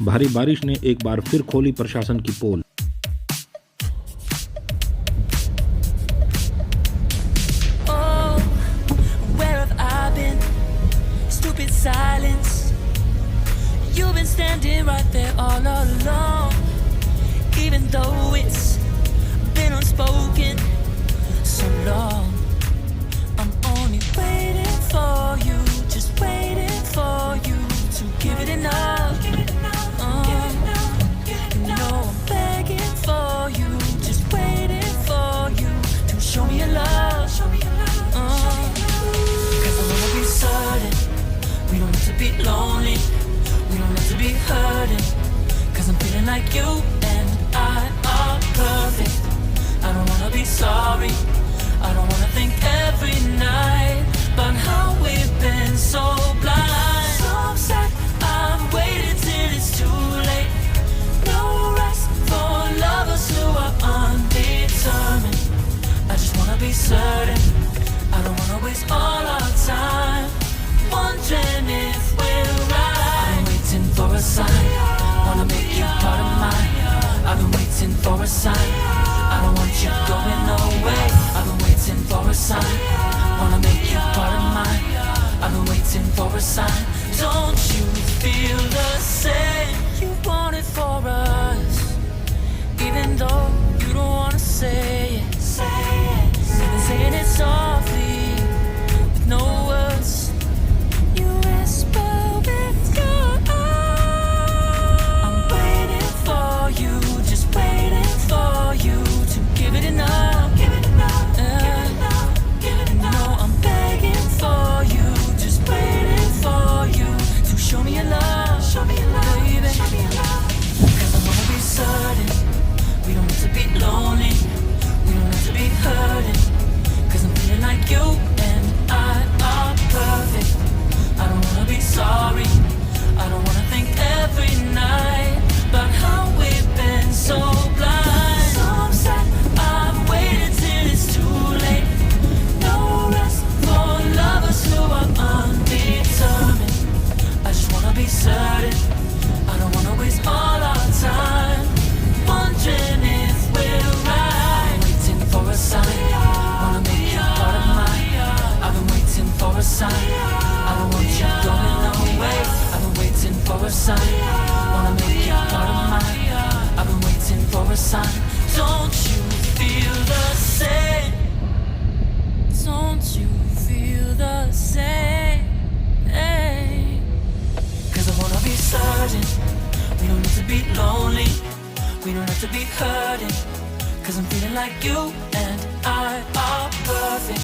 भारी बारिश ने एक बार फिर खोली प्रशासन की पोल। Silence. You've been standing right there all along, even though it's been unspoken so long. I'm only waiting for you, just waiting for you to give it enough. You know I'm begging for you, just waiting for you to show me your love. 'Cause I wanna be certain we don't have to be lonely, we don't have to be hurting. 'Cause I'm feeling like you and I are perfect. I don't wanna be sorry, I don't wanna think every night about how we've been so blind. So upset, I'm waiting till it's too late. No rest for lovers who are undetermined. I just wanna be certain, I don't wanna waste all our time wondering if we're right. I've been waiting for a sign, wanna make you part of mine. I've been waiting for a sign, I don't want you going away. I've been waiting for a sign, wanna make you part of mine. I've been waiting for a sign. Don't you feel the same? You want it for us, even though you don't wanna say it. You've been saying it softly with no words. You whisper with your eyes. I'm waiting for you, just waiting for you to give it enough. Give it enough. Give it enough. No, I'm begging for you, just waiting for you to show me your love. Show me your love, baby. Show me your love. 'Cause I wanna be certain we don't have to be lonely, we don't have to be hurting. 'Cause I'm feeling like you and I are perfect. I don't wanna be sorry, I don't wanna think every night about how we've been so blind. So upset, I've waited till it's too late. No rest for lovers who are undetermined. I just wanna be certain, I don't wanna waste all our time wondering if we're right. I'm waiting for a sign, wanna make you part of mine. I've been waiting for a sign, I don't want you going away. I've been waiting for a sign, wanna make you part of mine. I've been waiting for a sign. Don't you feel the same? Don't you feel the same? 'Cause I wanna be certain we don't have to be lonely, we don't have to be hurting. 'Cause I'm feeling like you and I